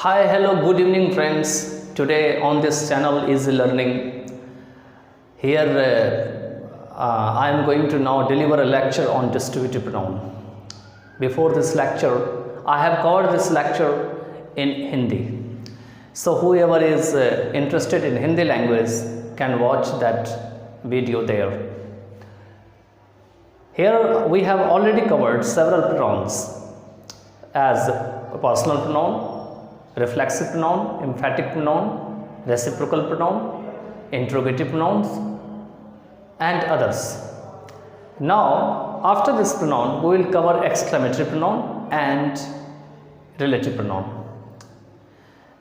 Hi, hello, good evening, friends. Today on this channel is learning. Here I am going to now deliver a lecture on distributive pronoun. Before this lecture, I have covered this lecture in Hindi. So whoever is interested in Hindi language can watch that video there. Here we have already covered several pronouns as personal pronoun, reflexive pronoun, emphatic pronoun, reciprocal pronoun, interrogative pronouns and others. Now after this pronoun we will cover exclamatory pronoun and relative pronoun.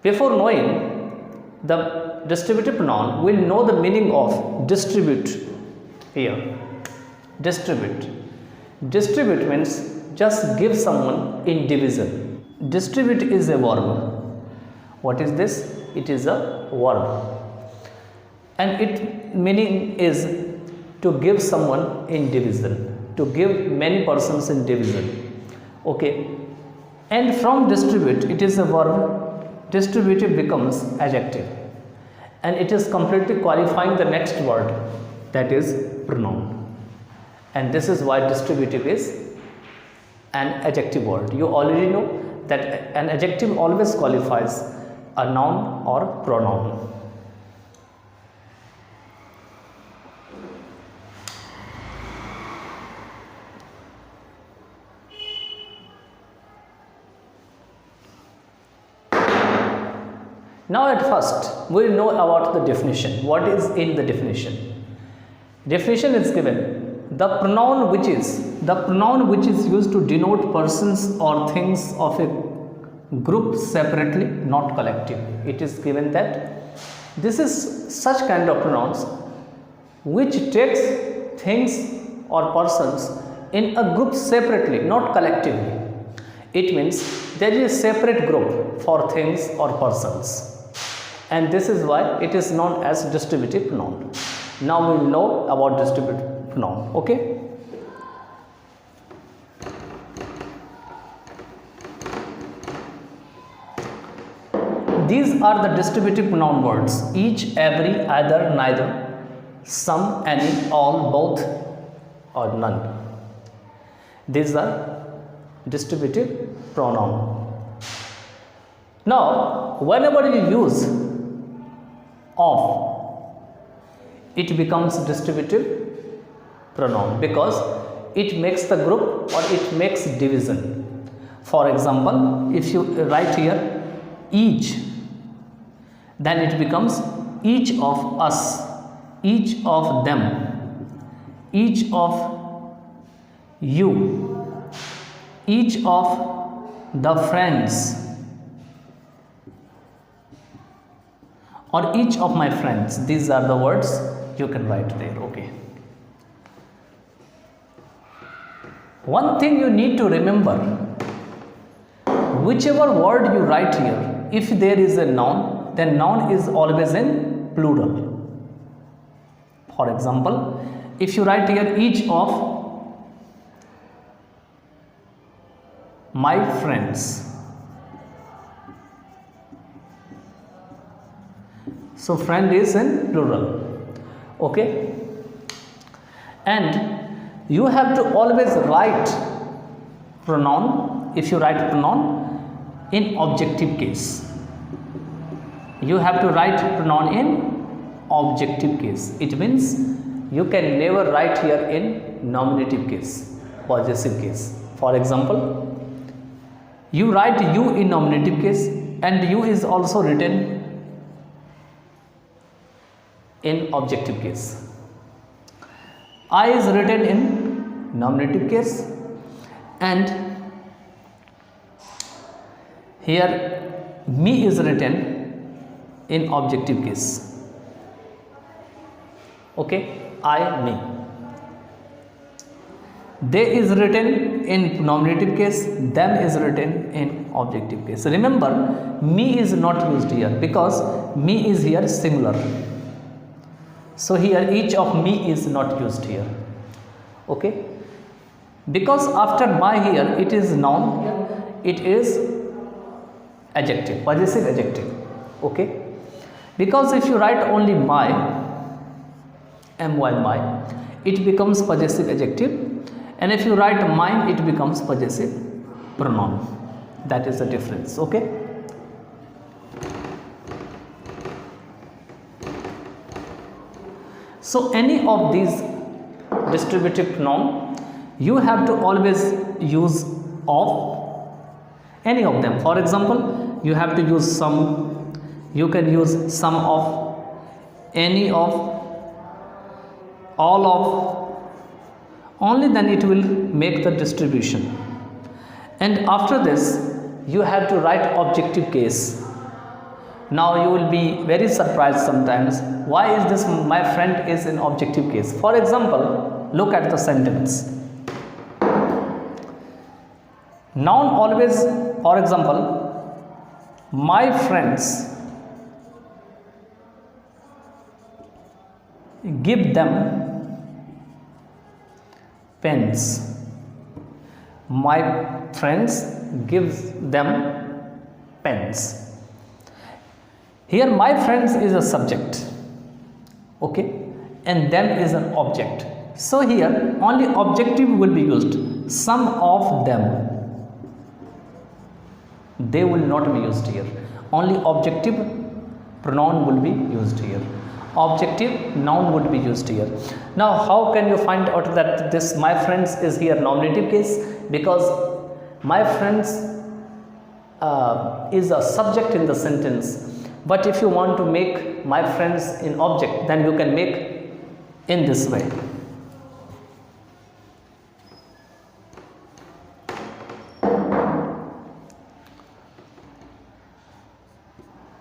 Before knowing the distributive pronoun, we will know the meaning of distribute here. Distribute. Distribute means just give someone in division. Distribute is a verb. What is this? It is a verb. And its meaning is to give someone in division. To give many persons in division. Okay. And from distribute, it is a verb. Distributive becomes adjective. And it is completely qualifying the next word, that is pronoun. And this is why distributive is an adjective word. You already know that an adjective always qualifies a noun or pronoun. Now at first we will know about the definition. What is in the definition? Definition is given. The pronoun which is used to denote persons or things of a group separately, not collective. It is given that this is such kind of pronouns which takes things or persons in a group separately, not collectively. It means there is a separate group for things or persons, and this is why it is known as distributive pronoun. Now we will know about distributive pronoun. Okay. These are the distributive pronoun words: each, every, either, neither, some, any, all, both, or none. These are distributive pronoun. Now, whenever you use of, it becomes distributive pronoun because it makes the group or it makes division. For example, if you write here each, then it becomes each of us, each of them, each of you, each of the friends, or each of my friends. These are the words you can write there. Okay. One thing you need to remember, whichever word you write here, if there is a noun, then noun is always in plural. For example, if you write here each of my friends, so friend is in plural. Okay. And you have to always write pronoun, if you write pronoun, in objective case. You have to write pronoun in objective case. It means you can never write here in nominative case, possessive case. For example, you write you in nominative case and you is also written in objective case. I is written in nominative case and here me is written in objective case. Okay, I, me. They is written in nominative case, them is written in objective case. Remember, me is not used here because me is here singular. So here each of me is not used here. Okay. Because after my here it is noun, it is adjective, possessive adjective. Okay, because if you write only my, my, it becomes possessive adjective, and if you write mine, it becomes possessive pronoun. That is the difference. Okay, so any of these distributive pronoun, you have to always use of any of them. For example, you have to use some, you can use some of, any of, all of, only then it will make the distribution. And after this you have to write objective case. Now you will be very surprised sometimes, why is this my friend is in objective case. For example, look at the sentence. Noun always, for example, my friends give them pens. My friends gives them pens. Here my friends is a subject, okay, and them is an object. So here only objective will be used. Some of them, they will not be used here. Only objective pronoun will be used here. Objective noun would be used here. Now how can you find out that this my friends is here nominative case? Because my friends is a subject in the sentence, but if you want to make my friends in object, then you can make in this way.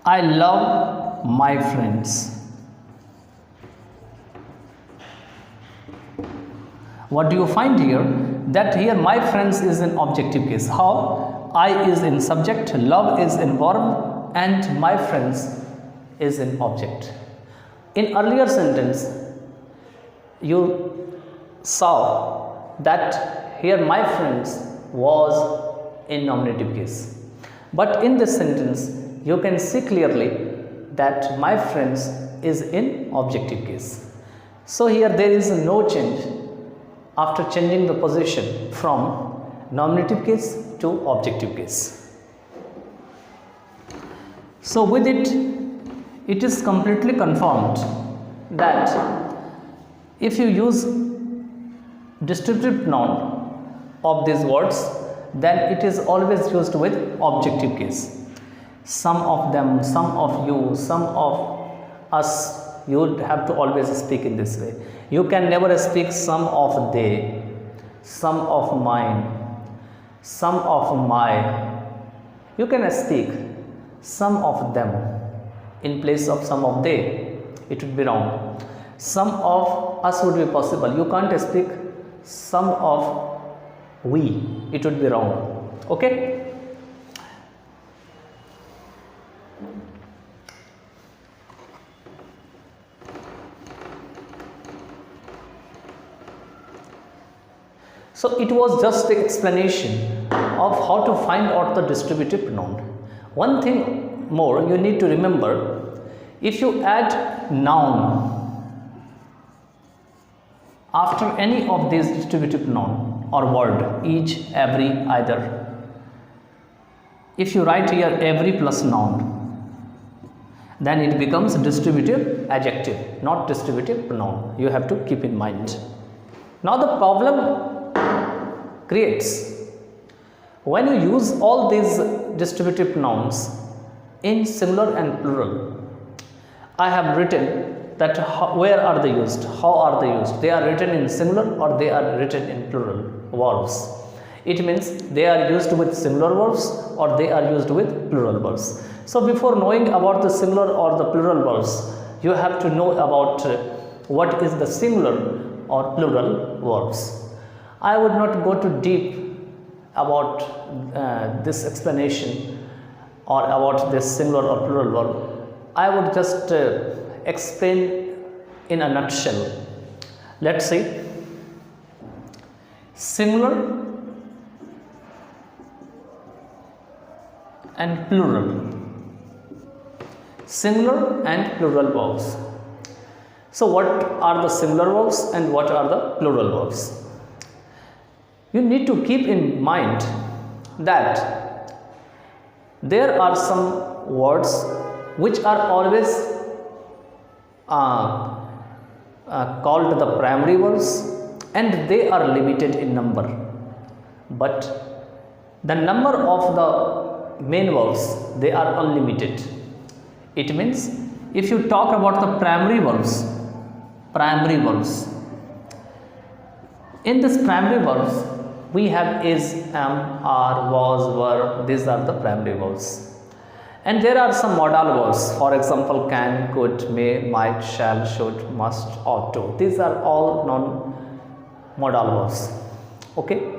I love my friends. What do you find here? That here my friends is an objective case. How? I is in subject, love is in verb, and my friends is in object. In earlier sentence, you saw that here my friends was in nominative case. But in this sentence, you can see clearly that my friends is in objective case. So here there is no change after changing the position from nominative case to objective case. So with it, it is completely confirmed that if you use distributive pronoun of these words, then it is always used with objective case. Some of them, some of you, some of us, you would have to always speak in this way. You can never speak some of they, some of mine, some of my. You can speak some of them in place of some of they. It would be wrong. Some of us would be possible. You can't speak some of we. It would be wrong. Okay? So it was just the explanation of how to find out the distributive pronoun. One thing more you need to remember, if you add noun after any of these distributive pronoun or word, each, every, either, if you write here every plus noun, then it becomes distributive adjective, not distributive pronoun. You have to keep in mind. Now the problem creates when you use all these distributive pronouns in singular and plural. I have written that where are they used, how are they used. They are written in singular or they are written in plural verbs. It means they are used with singular verbs or they are used with plural verbs. So before knowing about the singular or the plural verbs, you have to know about what is the singular or plural verbs. I would not go too deep about this explanation or about this singular or plural verb. I would just explain in a nutshell. Let's see. Singular and plural. Singular and plural verbs. So what are the singular verbs and what are the plural verbs? You need to keep in mind that there are some words which are always called the primary verbs, and they are limited in number, but the number of the main verbs, they are unlimited. It means if you talk about the primary verbs, in this primary verbs we have is, am, are, was, were. These are the primary verbs, and there are some modal verbs, for example can, could, may, might, shall, should, must, ought to. These are all non-modal verbs. Okay,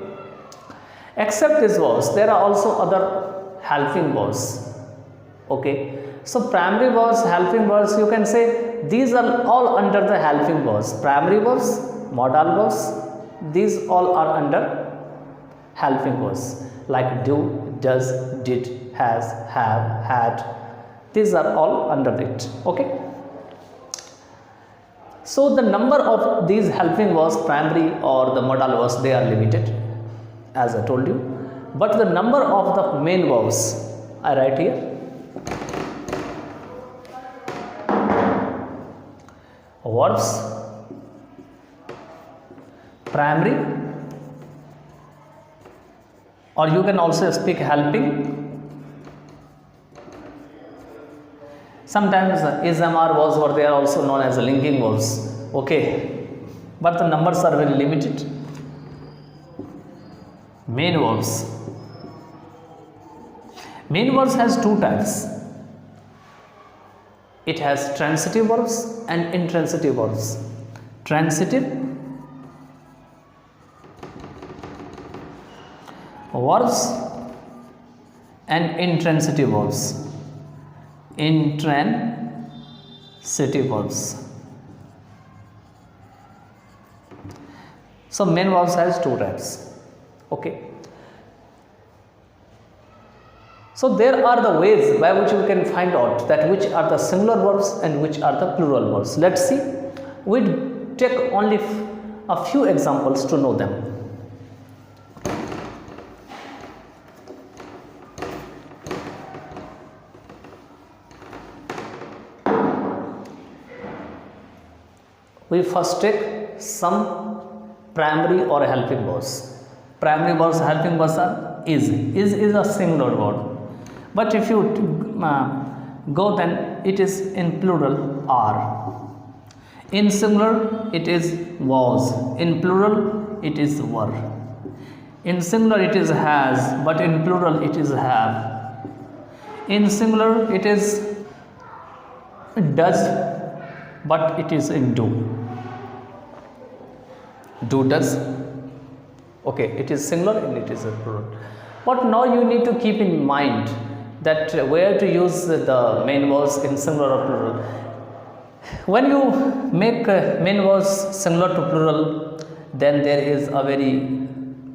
except these verbs there are also other helping verbs. Okay, so primary verbs, helping verbs, you can say these are all under the helping verbs. Primary verbs, modal verbs, these all are under helping verbs like do, does, did, has, have, had. These are all under it. Okay, so the number of these helping verbs, primary or the modal verbs, they are limited as I told you, but the number of the main verbs I write here. Verbs, primary, or you can also speak helping. Sometimes is, am, are, was, were, they are also known as linking verbs. Okay, but the numbers are very limited. Main verbs. Main verbs has two types. It has transitive verbs and intransitive verbs. Transitive verbs and intransitive verbs. Intransitive verbs. So main verbs has two types. Okay. So there are the ways by which we can find out that which are the singular verbs and which are the plural verbs. Let's see. We take only a few examples to know them. We first take some primary or helping verbs. Primary verbs, helping verbs are is. Is a singular word. But if you go, then it is in plural are. In singular it is was. In plural it is were. In singular it is has, but in plural it is have. In singular it is does, but it is in do. Do, does. Okay, it is singular and it is a plural. But now you need to keep in mind that where to use the main verbs in singular or plural. When you make main verbs similar to plural, then there is a very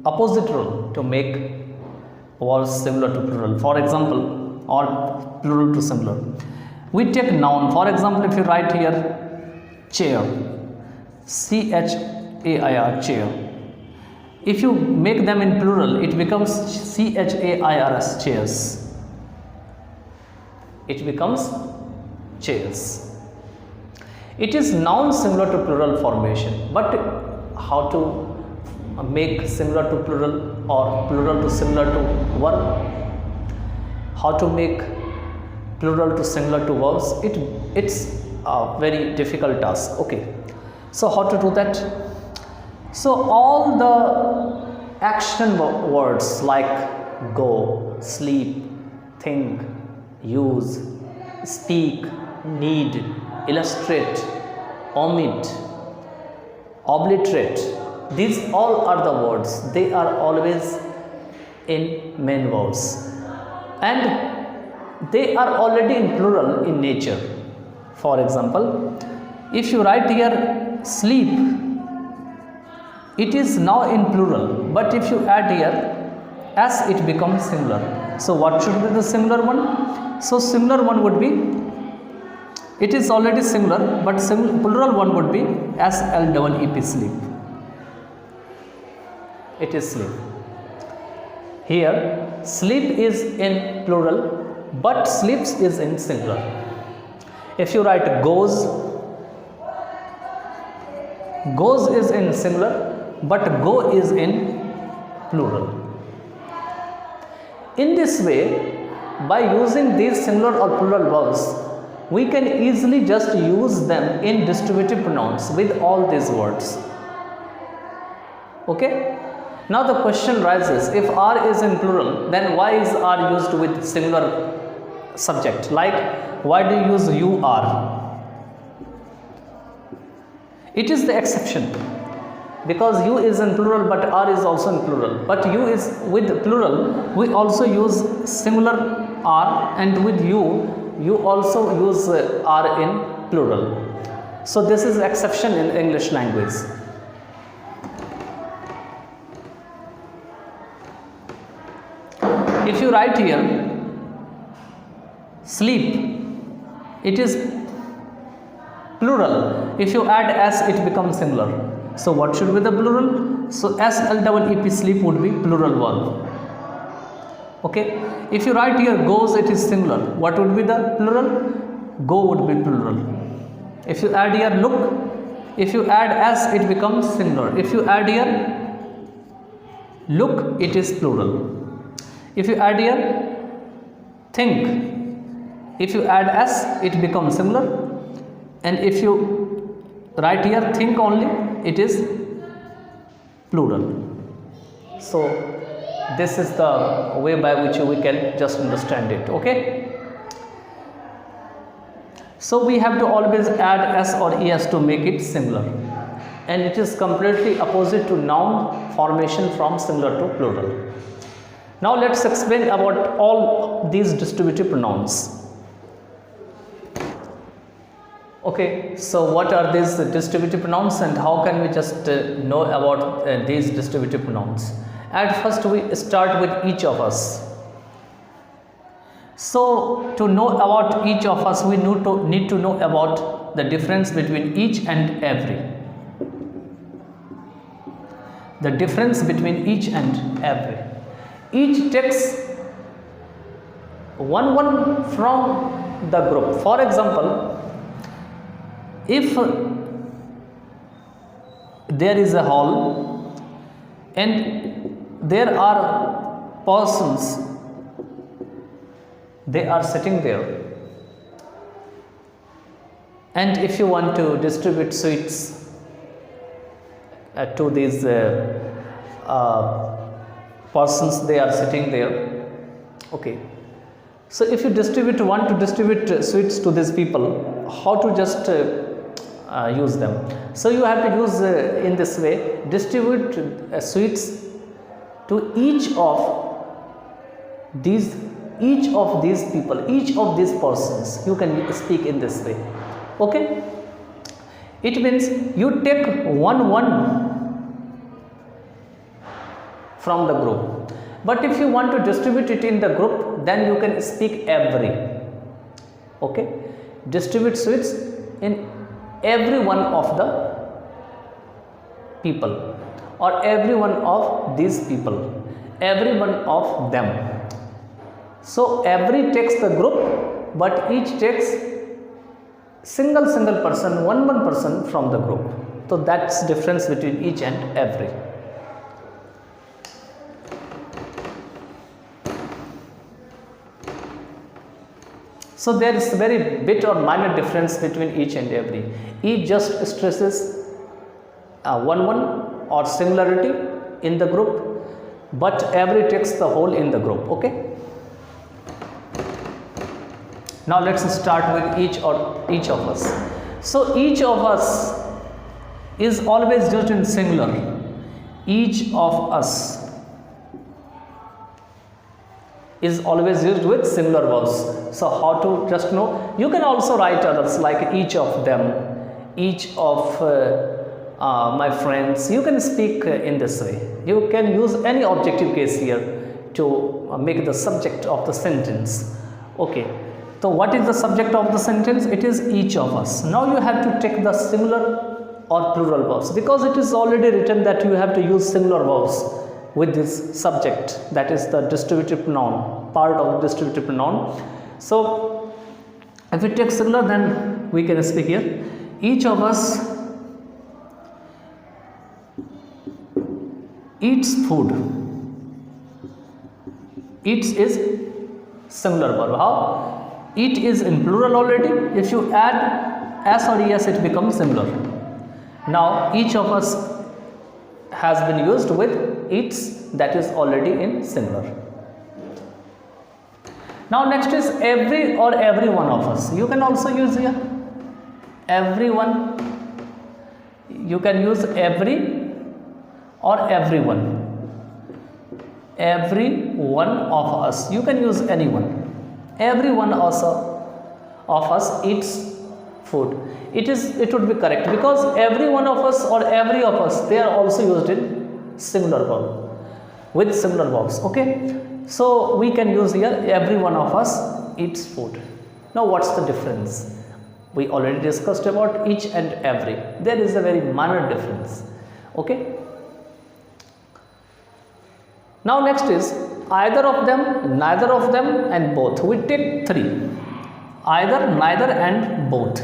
opposite rule to make verbs similar to plural. For example, or plural to singular. We take noun. For example, if you write here chair, chair, chair. If you make them in plural, it becomes chairs, chairs. It becomes chairs. It is noun similar to plural formation, but how to make similar to plural or plural to similar to verb? How to make plural to similar to verbs? It's a very difficult task. Okay, so how to do that? So all the action words like go, sleep, think, use, speak, need, illustrate, omit, obliterate, these all are the words. They are always in main verbs and they are already in plural in nature. For example, if you write here sleep, it is now in plural, but if you add here s, it becomes singular. So what should be the similar one? So similar one would be, it is already similar, but plural one would be sleep, sleep. It is sleep. Here sleep is in plural, but sleeps is in singular. If you write goes, goes is in singular, but go is in plural. In this way, by using these singular or plural verbs, we can easily just use them in distributive pronouns with all these words. Okay? Now the question rises, if R is in plural, then why is R used with singular subject? Like, why do you use you are? It is the exception, because you is in plural but R is also in plural. But you is with plural, we also use singular R, and with you also use R in plural. So this is exception in English language. If you write here sleep, it is plural. If you add s, it becomes singular. So what should be the plural? So sleep, sleep would be plural verb. Okay. If you write here goes, it is singular. What would be the plural? Go would be plural. If you add here look, if you add s, it becomes singular. If you add here look, it is plural. If you add here think, if you add s, it becomes singular. And if you write here think only, it is plural. So this is the way by which we can just understand it. Okay, so we have to always add s or es to make it singular, and it is completely opposite to noun formation from singular to plural. Now let's explain about all these distributive pronouns. Okay, so what are these distributive pronouns and how can we just know about these distributive pronouns? At first we start with each of us. So to know about each of us, we need to know about the difference between each and every. The difference between each and every. Each takes one from the group. For example, if there is a hall and there are persons, they are sitting there, and if you want to distribute sweets to these persons, they are sitting there. Okay, so if you want to distribute sweets to these people, how to just use them? So you have to use in this way, distribute sweets to each of these people, each of these persons. You can speak in this way. Okay, it means you take one from the group, but if you want to distribute it in the group, then you can speak every. Okay, distribute sweets in every one of the people, or every one of these people, every one of them. So every takes the group, but each takes single person, one person from the group. So that's difference between each and every. So there is very bit or minor difference between each and every. Each just stresses one or singularity in the group, but every takes the whole in the group. Okay. Now let's start with each of us. So each of us is always used in singular. Each of us is always used with singular verbs. So how to just know? You can also write others like each of them, each of my friends. You can speak in this way. You can use any objective case here to make the subject of the sentence. Okay, so what is the subject of the sentence? It is each of us. Now you have to take the singular or plural verbs, because it is already written that you have to use singular verbs with this subject, that is the distributive pronoun, part of the distributive pronoun. So if we take singular, then we can speak here, each of us eats food. Eats is singular verb. How? Eat is in plural already. If you add s or es, it becomes singular. Now each of us has been used with eats, that is already in singular. Now next is every or every one of us. You can also use here everyone. You can use every or everyone. Every one of us. You can use anyone. Every one also of us eats food. It would be correct, because every one of us or every of us, they are also used in singular verb with singular verbs. Okay, so we can use here every one of us eats food. Now what's the difference? We already discussed about each and every. There is a very minor difference. Okay, now next is either of them, neither of them, and both. We take three: either, neither, and both.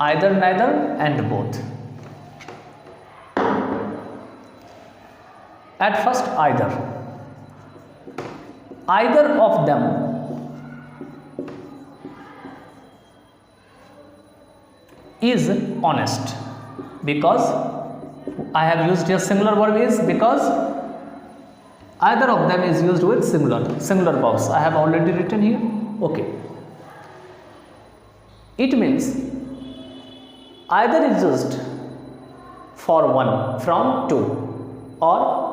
Either, neither, and both. At first, either. Either of them is honest, because I have used here singular verb is, because either of them is used with singular verbs. I have already written here. Okay, it means either is used for one from two, or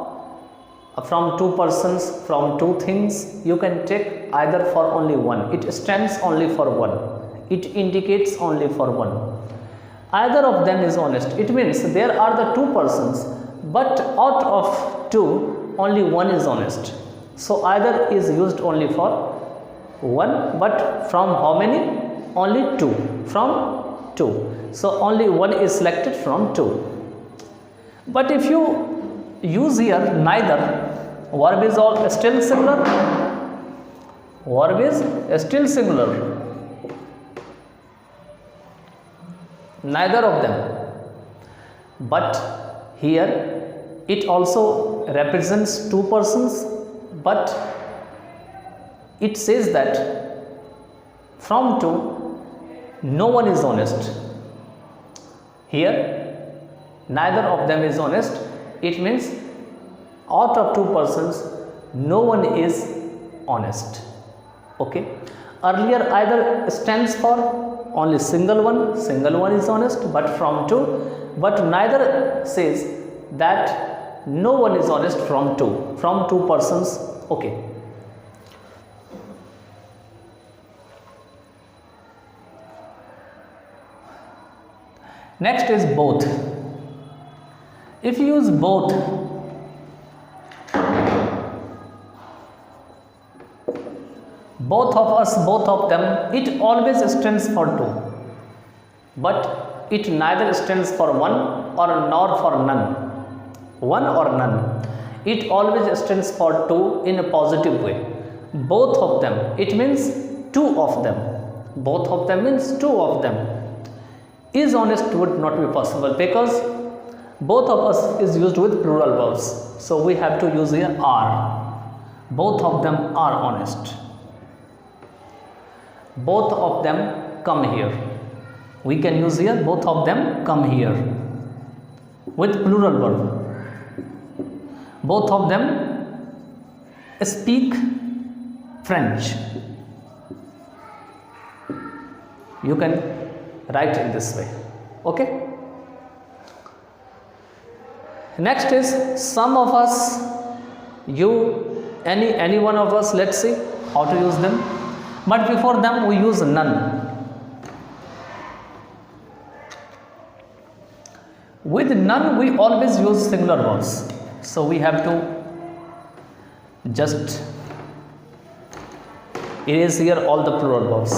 from two persons, from two things. You can take either for only one. It stands only for one. It indicates only for one. Either of them is honest. It means there are the two persons, but out of two, only one is honest. So either is used only for one, but from how many? Only two. From two. So only one is selected from two. But if you use here neither, verb is all still singular. Verb is still singular. Neither of them. But here it also represents two persons, but it says that from two, no one is honest. Here, neither of them is honest. It means out of two persons, no one is honest. Okay. Earlier, either stands for only single one is honest, but from two. But neither says that no one is honest from two persons. Okay. Next is both. If you use both, both of us, both of them, it always stands for two, but it neither stands for one or nor for none. One or none. It always stands for two in a positive way. Both of them, it means two of them. Both of them means two of them. Is honest would not be possible, because both of us is used with plural verbs. So we have to use here are. Both of them are honest. Both of them come here. We can use here both of them come here with plural verb. Both of them speak French. You can write in this way. Okay. Next is some of us, you, any one of us. Let's see how to use them. But before them we use none. With none we always use singular verbs, so we have to just erase here all the plural verbs.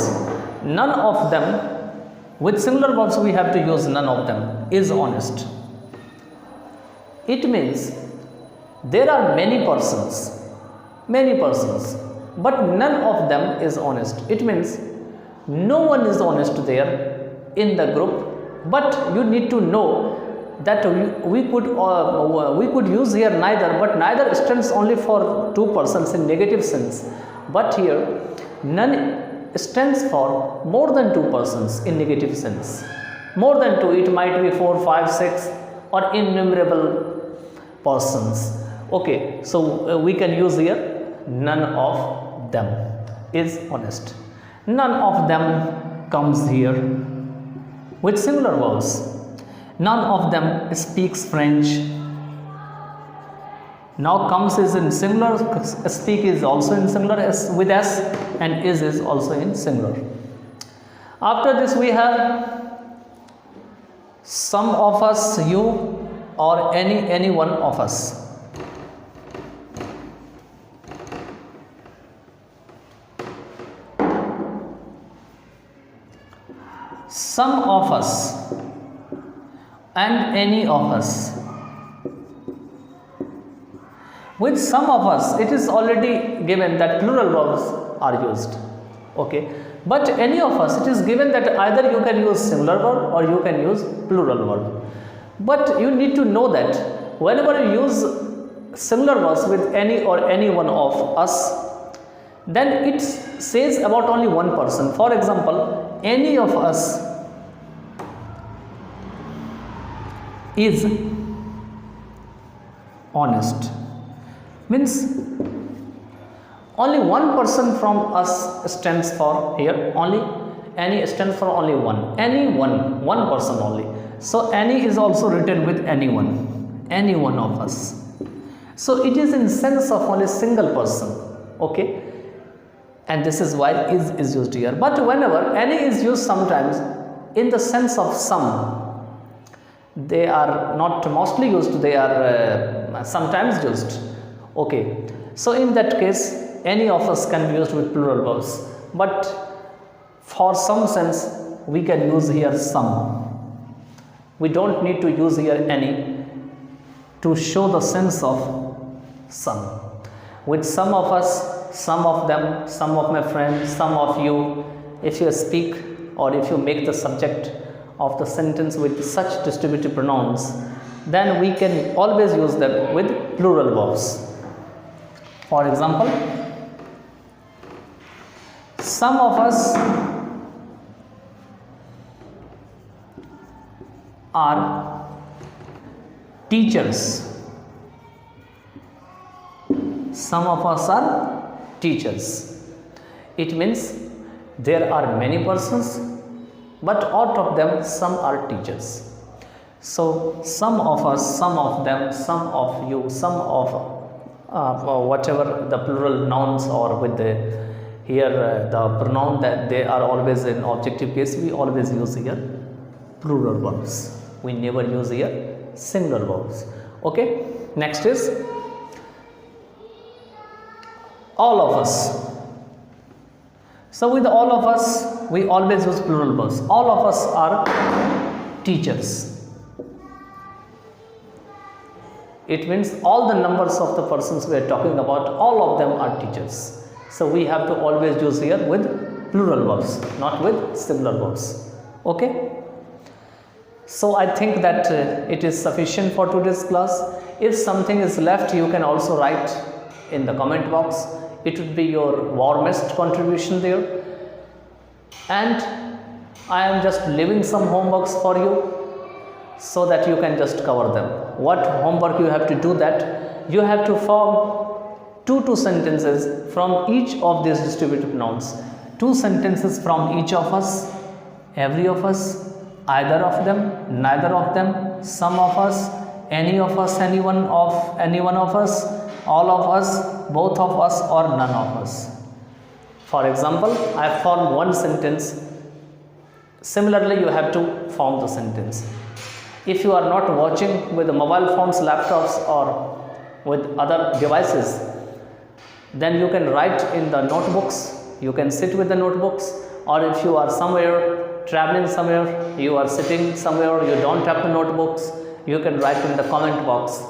None of them, with singular verbs we have to use none of them, is honest. It means there are many persons, but none of them is honest. It means no one is honest there in the group, but you need to know that we could use here neither, but neither stands only for two persons in negative sense, but here none stands for more than two persons in negative sense. More than two, it might be 4, 5, 6 or innumerable persons. Okay, so we can use here none of them is honest. None of them comes here with singular verbs. None of them speaks French. Now comes is in singular, speak is also in singular with s, and is also in singular. After this we have some of us, you, or any one of us. Some of us and any of us. With some of us, it is already given that plural verbs are used. Okay, but any of us, it is given that either you can use singular verb or you can use plural verb. But you need to know that whenever you use singular verbs with any or any one of us, then it says about only one person. For example, any of us is honest, means only one person from us stands for here, only any stands for only one, one person only. So any is also written with any one of us. So it is in sense of only single person. Okay, and this is why is used here. But whenever any is used sometimes in the sense of some, they are not mostly used, they are sometimes used. Okay, so in that case any of us can be used with plural verbs, but for some sense we can use here some. We don't need to use here any to show the sense of some. With some of us, some of them, some of my friends, some of you, if you speak or if you make the subject of the sentence with such distributive pronouns, then we can always use them with plural verbs. For example, some of us are teachers. Some of us are teachers. It means there are many persons, but out of them some are teachers. So some of us, some of them, some of you, some of whatever the plural nouns, or with the here the pronoun that they are always in objective case, we always use here plural verbs. We never use here singular verbs. Okay, next is all of us. So with all of us we always use plural verbs. All of us are teachers. It means all the numbers of the persons we are talking about, all of them are teachers. So we have to always use here with plural verbs, not with singular verbs. Okay, so I think that it is sufficient for today's class. If something is left, you can also write in the comment box. It would be your warmest contribution there, and I am just leaving some homeworks for you so that you can just cover them. What homework you have to do, that you have to form two sentences from each of these distributive pronouns. 2 sentences from each of us, every of us, either of them, neither of them, some of us, any of us, any one of us, all of us, both of us, or none of us. For example, I formed one sentence. Similarly, you have to form the sentence. If you are not watching with the mobile phones, laptops, or with other devices, then you can write in the notebooks. You can sit with the notebooks, or if you are somewhere traveling somewhere, you are sitting somewhere, you don't have the notebooks, you can write in the comment box.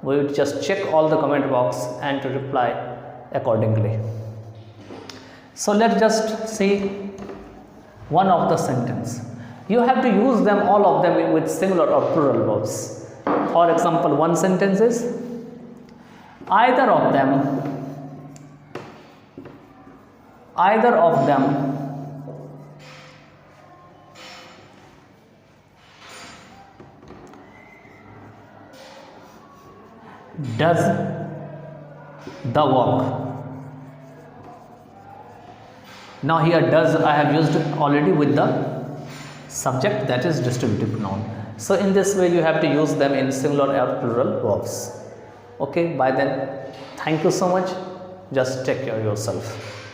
We would just check all the comment box and to reply accordingly. So let's just see one of the sentence. You have to use them, all of them, with singular or plural verbs. For example, one sentence is either of them does the work. Now here does I have used already with the subject, that is distributive pronoun. So in this way you have to use them in singular or plural verbs. Okay, by then, thank you so much. Just take care of yourself.